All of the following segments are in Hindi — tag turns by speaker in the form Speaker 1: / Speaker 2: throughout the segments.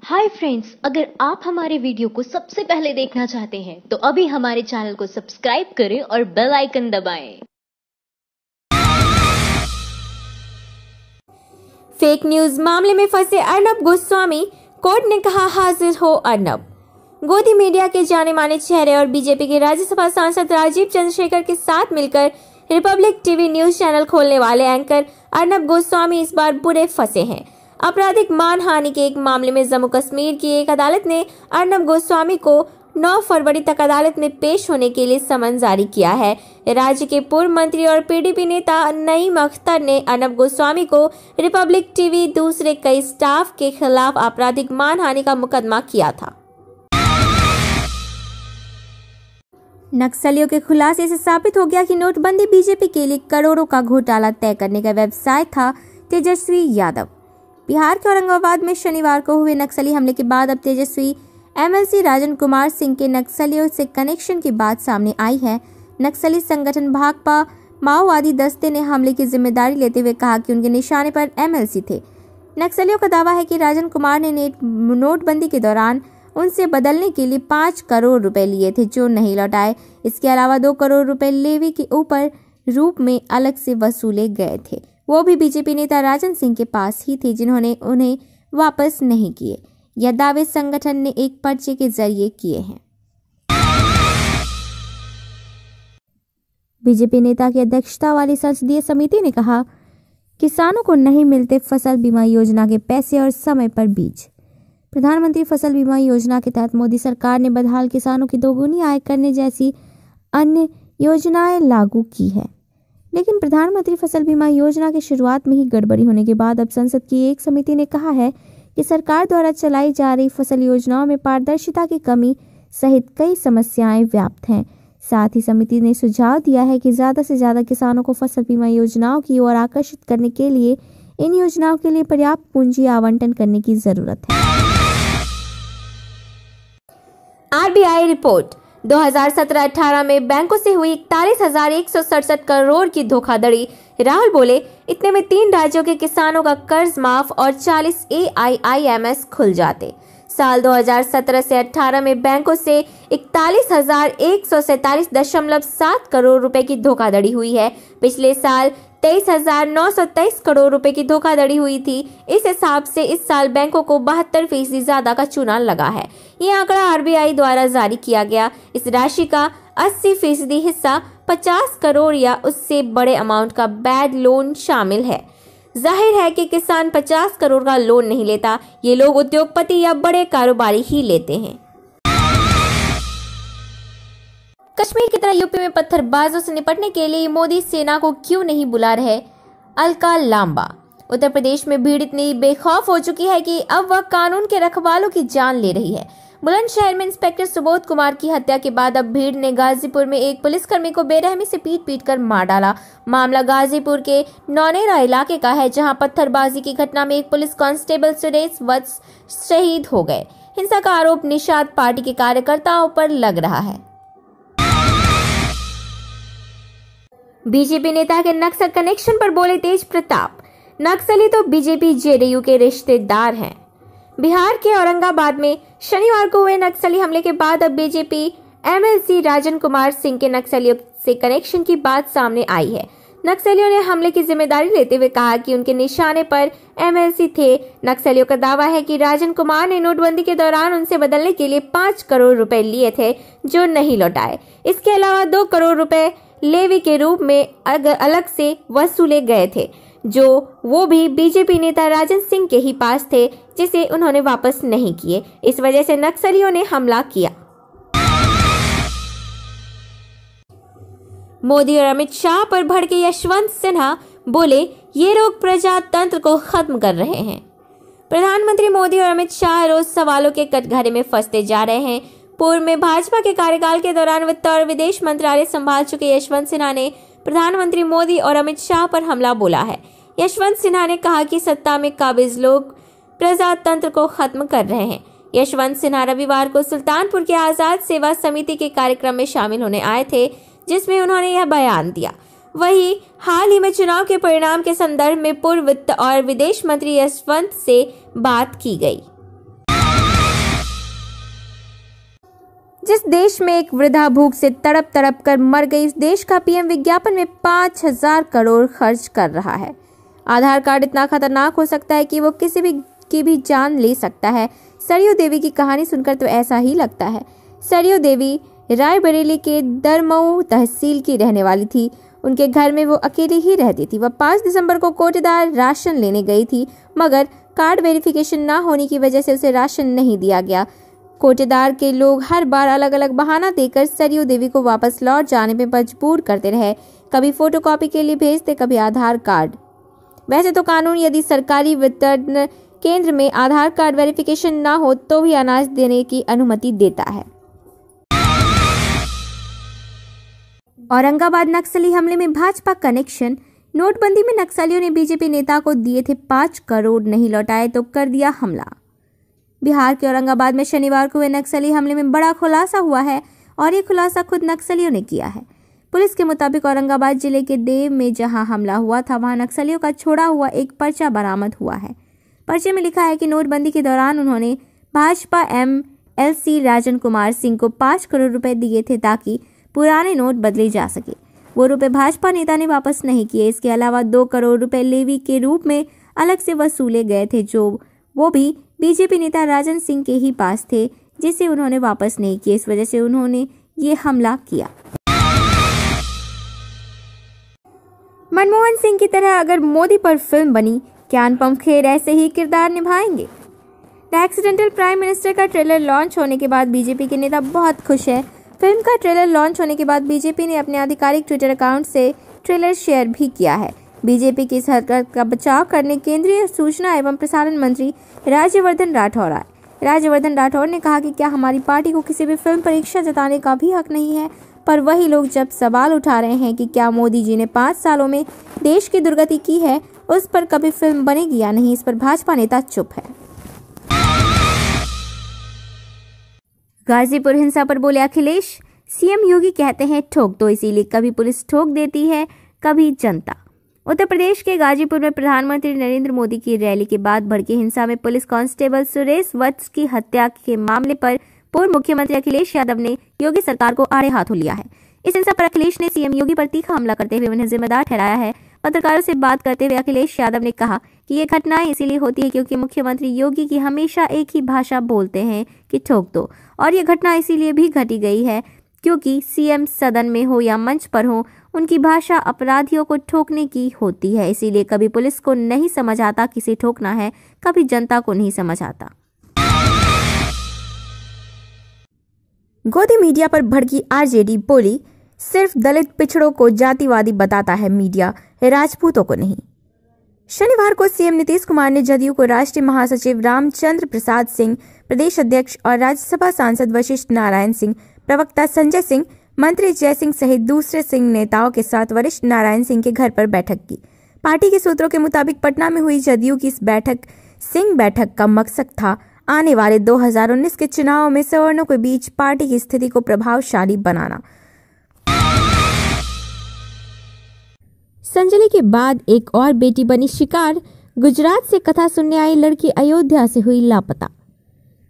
Speaker 1: हाय फ्रेंड्स, अगर आप हमारे वीडियो को सबसे पहले देखना चाहते हैं तो अभी हमारे चैनल को सब्सक्राइब करें और बेल आइकन दबाएं।
Speaker 2: फेक न्यूज मामले में फंसे अर्नब गोस्वामी, कोर्ट ने कहा हाजिर हो अर्नब। गोदी मीडिया के जाने माने चेहरे और बीजेपी के राज्यसभा सांसद राजीव चंद्रशेखर के साथ मिलकर रिपब्लिक टीवी न्यूज चैनल खोलने वाले एंकर अर्नब गोस्वामी इस बार बुरे फंसे हैं। आपराधिक मानहानि के एक मामले में जम्मू कश्मीर की एक अदालत ने अर्नब गोस्वामी को 9 फरवरी तक अदालत में पेश होने के लिए समन जारी किया है। राज्य के पूर्व मंत्री और पीडीपी नेता नईम अख्तर ने अर्नब गोस्वामी को रिपब्लिक टीवी दूसरे कई स्टाफ के खिलाफ आपराधिक मानहानि का मुकदमा किया था। नक्सलियों के खुलासे से साबित हो गया कि नोटबंदी बीजेपी के लिए करोड़ों का घोटाला तय करने का व्यवसाय था। तेजस्वी यादव। बिहार के औरंगाबाद में शनिवार को हुए नक्सली हमले के बाद अब तेजस्वी एमएलसी राजन कुमार सिंह के नक्सलियों से कनेक्शन की बात सामने आई है। नक्सली संगठन भाकपा माओवादी दस्ते ने हमले की जिम्मेदारी लेते हुए कहा कि उनके निशाने पर एमएलसी थे। नक्सलियों का दावा है कि राजन कुमार ने नोटबंदी के दौरान उनसे बदलने के लिए 5 करोड़ रुपए लिए थे जो नहीं लौटाए। इसके अलावा 2 करोड़ रुपए लेवी के ऊपर रूप में अलग से वसूले गए थे, वो भी बीजेपी नेता राजन सिंह के पास ही थे जिन्होंने उन्हें वापस नहीं किए। यह दावे संगठन ने एक पर्चे के जरिए किए हैं। बीजेपी नेता की अध्यक्षता वाली संसदीय समिति ने कहा, किसानों को नहीं मिलते फसल बीमा योजना के पैसे और समय पर बीज। प्रधानमंत्री फसल बीमा योजना के तहत मोदी सरकार ने बदहाल किसानों की दोगुनी आय करने जैसी अन्य योजनाएं लागू की है, लेकिन प्रधानमंत्री फसल बीमा योजना की शुरुआत में ही गड़बड़ी होने के बाद अब संसद की एक समिति ने कहा है कि सरकार द्वारा चलाई जा रही फसल योजनाओं में पारदर्शिता की कमी सहित कई समस्याएं व्याप्त हैं। साथ ही समिति ने सुझाव दिया है कि ज्यादा से ज्यादा किसानों को फसल बीमा योजनाओं की ओर आकर्षित करने के लिए इन योजनाओं के लिए पर्याप्त पूंजी आवंटन करने की जरूरत है। आरबीआई रिपोर्ट 2017-18 में बैंकों से हुई 41,167 करोड़ की धोखाधड़ी। राहुल बोले, इतने में 3 राज्यों के किसानों का कर्ज माफ और 40 AIIMS खुल जाते। साल 2017 से 18 में बैंकों से 41,147.7 करोड़ रुपए की धोखाधड़ी हुई है। पिछले साल 23,923 करोड़ रुपए की धोखाधड़ी हुई थी। इस हिसाब से इस साल बैंकों को 72% ज्यादा का चूना लगा है। ये आंकड़ा आरबीआई द्वारा जारी किया गया। इस राशि का 80% हिस्सा 50 करोड़ या उससे बड़े अमाउंट का बैड लोन शामिल है। जाहिर है कि किसान 50 करोड़ का लोन नहीं लेता, ये लोग उद्योगपति या बड़े कारोबारी ही लेते हैं। कश्मीर की तरह यूपी में पत्थरबाजों से निपटने के लिए मोदी सेना को क्यों नहीं बुला रहे? अलका लांबा। उत्तर प्रदेश में भीड़ इतनी बेखौफ हो चुकी है कि अब वह कानून के रखवालों की जान ले रही है। बुलंदशहर में इंस्पेक्टर सुबोध कुमार की हत्या के बाद अब भीड़ ने गाजीपुर में एक पुलिसकर्मी को बेरहमी से पीट कर मार डाला। मामला गाजीपुर के नौनेरा इलाके का है, जहां पत्थरबाजी की घटना में एक पुलिस कांस्टेबल सुरेश वत्स शहीद हो गए। हिंसा का आरोप निषाद पार्टी के कार्यकर्ताओं पर लग रहा है। बीजेपी नेता के नक्सल कनेक्शन पर बोले तेज प्रताप, नक्सली तो बीजेपी जेडीयू के रिश्तेदार हैं। बिहार के औरंगाबाद में शनिवार को हुए नक्सली हमले के बाद अब बीजेपी एमएलसी राजन कुमार सिंह के नक्सलियों से कनेक्शन की बात सामने आई है। नक्सलियों ने हमले की जिम्मेदारी लेते हुए कहा कि उनके निशाने पर एमएलसी थे। नक्सलियों का दावा है कि राजन कुमार ने नोटबंदी के दौरान उनसे बदलने के लिए 5 करोड़ रुपए लिए थे जो नहीं लौटाए। इसके अलावा 2 करोड़ रुपए लेवी के रूप में अलग से वसूले गए थे, जो वो भी बीजेपी नेता राजन सिंह के ही पास थे, जिसे उन्होंने वापस नहीं किए। इस वजह से नक्सलियों ने हमला किया। मोदी और अमित शाह पर भड़के यशवंत सिन्हा बोले, ये लोग प्रजातंत्र को खत्म कर रहे हैं। प्रधानमंत्री मोदी और अमित शाह रोज सवालों के कटघरे में फंसते जा रहे हैं। पूर्व में भाजपा के कार्यकाल के दौरान वित्त और विदेश मंत्रालय संभाल चुके यशवंत सिन्हा ने प्रधानमंत्री मोदी और अमित शाह पर हमला बोला है। यशवंत सिन्हा ने कहा कि सत्ता में काबिज लोग प्रजातंत्र को खत्म कर रहे हैं। यशवंत सिन्हा रविवार को सुल्तानपुर के आजाद सेवा समिति के कार्यक्रम में शामिल होने आए थे, जिसमें उन्होंने यह बयान दिया। वहीं हाल ही में चुनाव के परिणाम के संदर्भ में पूर्व वित्त और विदेश मंत्री यशवंत से बात की गई। जिस देश में एक वृद्धा भूख से तड़प तड़प कर मर गई, उस देश का पीएम विज्ञापन में 5,000 करोड़ खर्च कर रहा है। आधार कार्ड इतना खतरनाक हो सकता है कि वो किसी भी की भी जान ले सकता है। सरयू देवी की कहानी सुनकर तो ऐसा ही लगता है। सरयू देवी रायबरेली के दरमऊ तहसील की रहने वाली थी। उनके घर में वो अकेली ही रहती थी। वह 5 दिसंबर को कोटेदार राशन लेने गई थी, मगर कार्ड वेरिफिकेशन ना होने की वजह से उसे राशन नहीं दिया गया। कोटेदार के लोग हर बार अलग अलग बहाना देकर सरयू देवी को वापस लौट जाने में मजबूर करते रहे। कभी फोटोकॉपी के लिए भेजते, कभी आधार कार्ड। वैसे तो कानून यदि सरकारी वितरण केंद्र में आधार कार्ड वेरिफिकेशन ना हो तो भी अनाज देने की अनुमति देता है। औरंगाबाद नक्सली हमले में भाजपा कनेक्शन। नोटबंदी में नक्सलियों ने बीजेपी नेता को दिए थे 5 करोड़, नहीं लौटाए तो कर दिया हमला। बिहार के औरंगाबाद में शनिवार को हुए नक्सली हमले में बड़ा खुलासा हुआ है और ये खुलासा खुद नक्सलियों ने किया है। पुलिस के मुताबिक औरंगाबाद जिले के देव में जहां हमला हुआ था, वहां नक्सलियों का छोड़ा हुआ एक पर्चा बरामद हुआ है। पर्चे में लिखा है कि नोटबंदी के दौरान उन्होंने भाजपा MLC राजन कुमार सिंह को 5 करोड़ रुपए दिए थे ताकि पुराने नोट बदले जा सके। वो रुपए भाजपा नेता ने वापस नहीं किए। इसके अलावा 2 करोड़ रुपए लेवी के रूप में अलग से वसूले गए थे, जो वो भी बीजेपी नेता राजन सिंह के ही पास थे, जिसे उन्होंने वापस नहीं किए। इस वजह से उन्होंने ये हमला किया। मनमोहन सिंह की तरह अगर मोदी पर फिल्म बनी, क्या अनुपम खेर ऐसे ही किरदार निभाएंगे? द एक्सीडेंटल प्राइम मिनिस्टर का ट्रेलर लॉन्च होने के बाद बीजेपी के नेता बहुत खुश है। फिल्म का ट्रेलर लॉन्च होने के बाद बीजेपी ने अपने आधिकारिक ट्विटर अकाउंट से ट्रेलर शेयर भी किया है। बीजेपी की इस हरकत का बचाव करने केंद्रीय सूचना एवं प्रसारण मंत्री राज्यवर्धन राठौर आए। राज्यवर्धन राठौर ने कहा कि क्या हमारी पार्टी को किसी भी फिल्म पर इच्छा जताने का भी हक नहीं है, पर वही लोग जब सवाल उठा रहे हैं कि क्या मोदी जी ने 5 सालों में देश की दुर्गति की है, उस पर कभी फिल्म बनेगी या नहीं, इस पर भाजपा नेता चुप है। गाजीपुर हिंसा पर बोले अखिलेश, सीएम योगी कहते हैं ठोक दो, इसीलिए कभी पुलिस ठोक देती है, कभी जनता। उत्तर प्रदेश के गाजीपुर में प्रधानमंत्री नरेंद्र मोदी की रैली के बाद भड़की हिंसा में पुलिस कांस्टेबल सुरेश वत्स की हत्या के मामले पर पूर्व मुख्यमंत्री अखिलेश यादव ने योगी सरकार को आड़े हाथों लिया है। इस हिंसा पर अखिलेश ने सीएम योगी पर तीखा हमला करते हुए उन्हें जिम्मेदार ठहराया है। पत्रकारों से बात करते हुए अखिलेश यादव ने कहा कि ये घटनाएं इसीलिए होती है क्योंकि मुख्यमंत्री योगी की हमेशा एक ही भाषा बोलते हैं कि ठोक दो, और ये घटना इसीलिए भी घटी गई है क्योंकि सीएम सदन में हो या मंच पर हो, उनकी भाषा अपराधियों को ठोकने की होती है। इसीलिए कभी पुलिस को नहीं समझ आता किसे ठोकना है, कभी जनता को नहीं समझ आता। गोदी मीडिया पर भड़की आरजेडी बोली, सिर्फ दलित पिछड़ों को जातिवादी बताता है मीडिया, राजपूतों को नहीं। शनिवार को सीएम नीतीश कुमार ने जदयू को राष्ट्रीय महासचिव रामचंद्र प्रसाद सिंह, प्रदेश अध्यक्ष और राज्यसभा सांसद वशिष्ठ नारायण सिंह, प्रवक्ता संजय सिंह, मंत्री जय सिंह सहित दूसरे सिंह नेताओं के साथ वरिष्ठ नारायण सिंह के घर पर बैठक की। पार्टी के सूत्रों के मुताबिक पटना में हुई जदयू की इस बैठक का मकसद था आने वाले 2019 के चुनाव में सवर्णों के बीच पार्टी की स्थिति को प्रभावशाली बनाना। संजली के बाद एक और बेटी बनी शिकार। गुजरात से कथा सुनने आई लड़की अयोध्या से हुई लापता।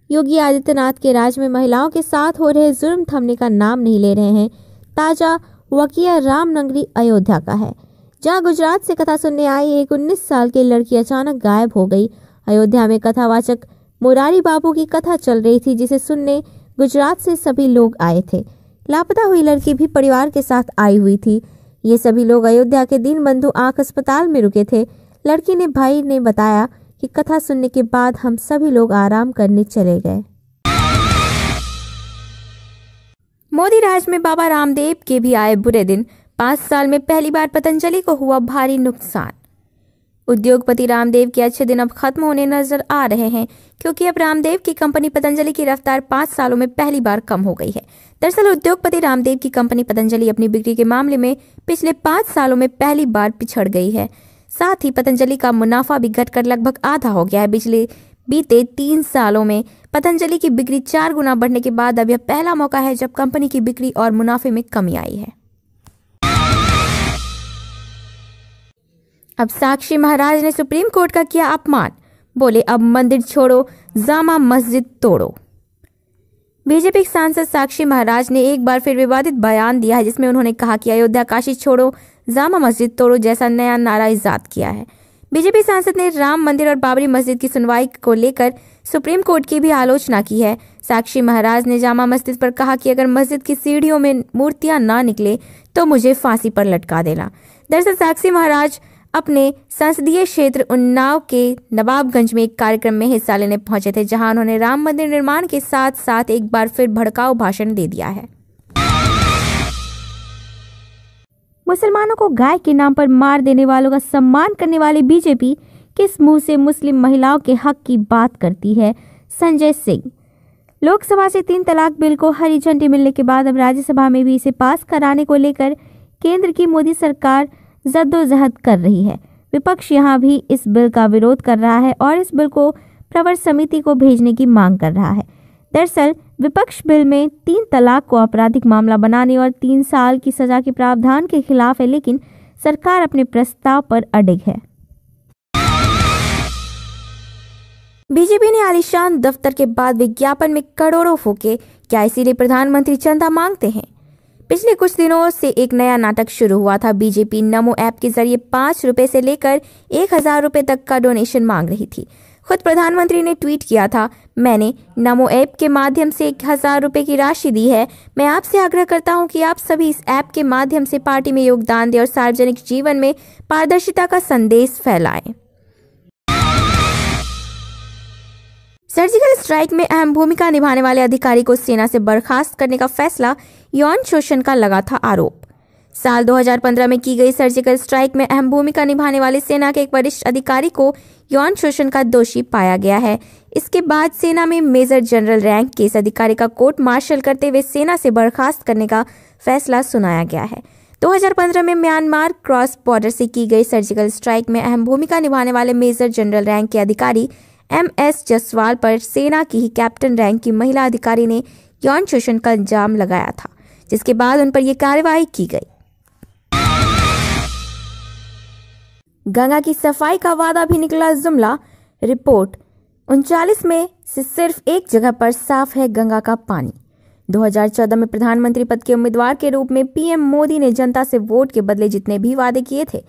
Speaker 2: योगी आदित्यनाथ के राज में महिलाओं के साथ हो रहे जुर्म थमने का नाम नहीं ले रहे हैं। ताजा वाकया रामनगरी अयोध्या का है, जहां गुजरात से कथा सुनने आई एक 19 साल की लड़की अचानक गायब हो गई। अयोध्या में कथावाचक मुरारी बाबू की कथा चल रही थी, जिसे सुनने गुजरात से सभी लोग आए थे। लापता हुई लड़की भी परिवार के साथ आई हुई थी। ये सभी लोग अयोध्या के दीनबंधु आंख अस्पताल में रुके थे। लड़की ने भाई ने बताया कि कथा सुनने के बाद हम सभी लोग आराम करने चले गए। मोदी राज में बाबा रामदेव के भी आए बुरे दिन। 5 साल में पहली बार पतंजलि को हुआ भारी नुकसान। उद्योगपति रामदेव के अच्छे दिन अब खत्म होने नजर आ रहे हैं, क्योंकि अब रामदेव की कंपनी पतंजलि की रफ्तार 5 सालों में पहली बार कम हो गई है। दरअसल उद्योगपति रामदेव की कंपनी पतंजलि अपनी बिक्री के मामले में पिछले 5 सालों में पहली बार पिछड़ गई है। साथ ही पतंजलि का मुनाफा भी घटकर लगभग आधा हो गया है। बीते 3 सालों में पतंजलि की बिक्री 4 गुना बढ़ने के बाद अब यह पहला मौका है जब कंपनी की बिक्री और मुनाफे में कमी आई है। अब साक्षी महाराज ने सुप्रीम कोर्ट का किया अपमान। बोले अब मंदिर छोड़ो, जामा मस्जिद तोड़ो। बीजेपी सांसद साक्षी महाराज ने एक बार फिर विवादित बयान दिया है, जिसमें उन्होंने कहा कि अयोध्या काशी छोड़ो, जामा मस्जिद तोड़ो जैसा नया नारा इजाद किया है। बीजेपी सांसद ने राम मंदिर और बाबरी मस्जिद की सुनवाई को लेकर सुप्रीम कोर्ट की भी आलोचना की है। साक्षी महाराज ने जामा मस्जिद पर कहा कि अगर मस्जिद की सीढ़ियों में मूर्तियां ना निकले तो मुझे फांसी पर लटका देना। दरअसल साक्षी महाराज अपने संसदीय क्षेत्र उन्नाव के नवाबगंज में एक कार्यक्रम में हिस्सा लेने पहुंचे थे, जहां उन्होंने राम मंदिर निर्माण के साथ साथ एक बार फिर भड़काऊ भाषण दे दिया है। मुसलमानों को गाय के नाम पर मार देने वालों का सम्मान करने वाली बीजेपी किस मुंह से मुस्लिम महिलाओं के हक की बात करती है? संजय सिंह। लोकसभा से 3 तलाक बिल को हरी झंडी मिलने के बाद अब राज्यसभा में भी इसे पास कराने को लेकर केंद्र की मोदी सरकार जद्दोजहद कर रही है। विपक्ष यहां भी इस बिल का विरोध कर रहा है और इस बिल को प्रवर समिति को भेजने की मांग कर रहा है। दरअसल विपक्ष बिल में 3 तलाक को आपराधिक मामला बनाने और 3 साल की सजा के प्रावधान के खिलाफ है, लेकिन सरकार अपने प्रस्ताव पर अडिग है। बीजेपी ने आलीशान दफ्तर के बाद विज्ञापन में करोड़ों फूके, क्या इसीलिए प्रधानमंत्री चंदा मांगते हैं? पिछले कुछ दिनों से एक नया नाटक शुरू हुआ था। बीजेपी नमो ऐप के जरिए 5 रुपए से लेकर 1000 रुपए तक का डोनेशन मांग रही थी। खुद प्रधानमंत्री ने ट्वीट किया था, मैंने नमो ऐप के माध्यम से 1000 रुपए की राशि दी है। मैं आपसे आग्रह करता हूं कि आप सभी इस ऐप के माध्यम से पार्टी में योगदान दें और सार्वजनिक जीवन में पारदर्शिता का संदेश फैलाएं। सर्जिकल स्ट्राइक में अहम भूमिका निभाने वाले अधिकारी को सेना से बर्खास्त करने का फैसला, यौन शोषण का लगा था आरोप। साल 2015 में की गई सर्जिकल स्ट्राइक में अहम भूमिका निभाने वाले सेना के एक वरिष्ठ अधिकारी को यौन शोषण का दोषी पाया गया है। इसके बाद सेना में मेजर जनरल रैंक के इस अधिकारी का कोर्ट मार्शल करते हुए सेना से बर्खास्त करने का फैसला सुनाया गया है। 2015 में म्यांमार क्रॉस बॉर्डर से की गई सर्जिकल स्ट्राइक में अहम भूमिका निभाने वाले मेजर जनरल रैंक के अधिकारी MS जसवाल पर सेना की ही कैप्टन रैंक की महिला अधिकारी ने यौन शोषण का इल्जाम लगाया था, जिसके बाद उन पर यह कार्रवाई की गई। गंगा की सफाई का वादा भी निकला जुमला। रिपोर्ट 39 में से सिर्फ एक जगह पर साफ है गंगा का पानी। 2014 में प्रधानमंत्री पद के उम्मीदवार के रूप में PM मोदी ने जनता से वोट के बदले जितने भी वादे किए थे,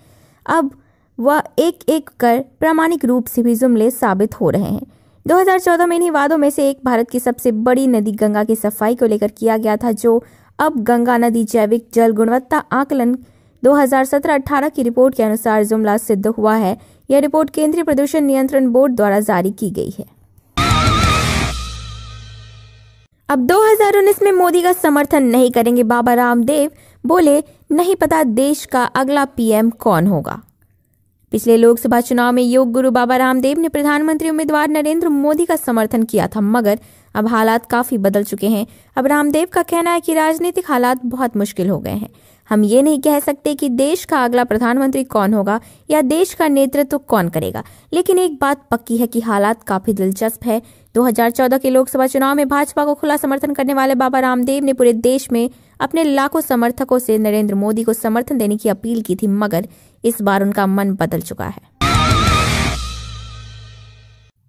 Speaker 2: अब वह एक एक कर प्रामाणिक रूप से भी जुमले साबित हो रहे हैं। 2014 में इन्हीं वादों में से एक भारत की सबसे बड़ी नदी गंगा की सफाई को लेकर किया गया था, जो अब गंगा नदी जैविक जल गुणवत्ता आकलन 2017-18 की रिपोर्ट के अनुसार जुमला सिद्ध हुआ है। यह रिपोर्ट केंद्रीय प्रदूषण नियंत्रण बोर्ड द्वारा जारी की गई है। अब 2019 में मोदी का समर्थन नहीं करेंगे बाबा रामदेव, बोले नहीं पता देश का अगला PM कौन होगा। पिछले लोकसभा चुनाव में योग गुरु बाबा रामदेव ने प्रधानमंत्री उम्मीदवार नरेंद्र मोदी का समर्थन किया था, मगर अब हालात काफी बदल चुके हैं। अब रामदेव का कहना है कि राजनीतिक हालात बहुत मुश्किल हो गए हैं। हम ये नहीं कह सकते कि देश का अगला प्रधानमंत्री कौन होगा या देश का नेतृत्व कौन करेगा, लेकिन एक बात पक्की है कि हालात काफी दिलचस्प है। 2014 के लोकसभा चुनाव में भाजपा को खुला समर्थन करने वाले बाबा रामदेव ने पूरे देश में अपने लाखों समर्थकों से नरेंद्र मोदी को समर्थन देने की अपील की थी, मगर इस बार उनका मन बदल चुका है।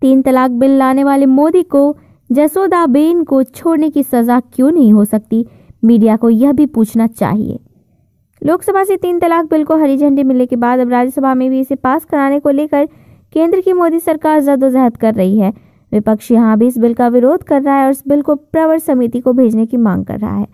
Speaker 2: 3 तलाक बिल लाने वाले मोदी को जसोदाबेन को छोड़ने की सजा क्यों नहीं हो सकती? मीडिया को यह भी पूछना चाहिए। लोकसभा से 3 तलाक बिल को हरी झंडी मिलने के बाद अब राज्यसभा में भी इसे पास कराने को लेकर केंद्र की मोदी सरकार जद्दोजहद कर रही है। विपक्ष यहाँ भी इस बिल का विरोध कर रहा है और इस बिल को प्रवर समिति को भेजने की मांग कर रहा है।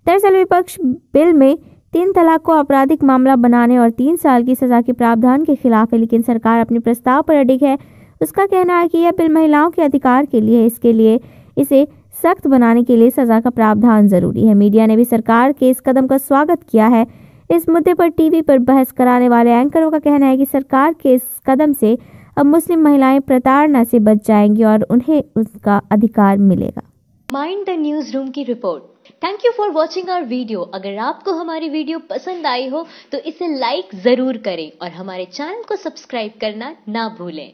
Speaker 2: दरअसल विपक्ष बिल में 3 तलाक को आपराधिक मामला बनाने और 3 साल की सजा के प्रावधान के खिलाफ है, लेकिन सरकार अपने प्रस्ताव पर अडिग है। उसका कहना है कि यह बिल महिलाओं के अधिकार के लिए है, इसके लिए इसे सख्त बनाने के लिए सजा का प्रावधान जरूरी है। मीडिया ने भी सरकार के इस कदम का स्वागत किया है। इस मुद्दे पर टीवी पर बहस कराने वाले एंकरों का कहना है कि सरकार के इस कदम से अब मुस्लिम महिलाएं प्रताड़ना से बच जाएंगी और उन्हें उसका अधिकार मिलेगा।
Speaker 1: माइंड द न्यूज रूम की रिपोर्ट। Thank you for watching our video. अगर आपको हमारी वीडियो पसंद आई हो तो इसे लाइक जरूर करें और हमारे चैनल को सब्सक्राइब करना ना भूलें।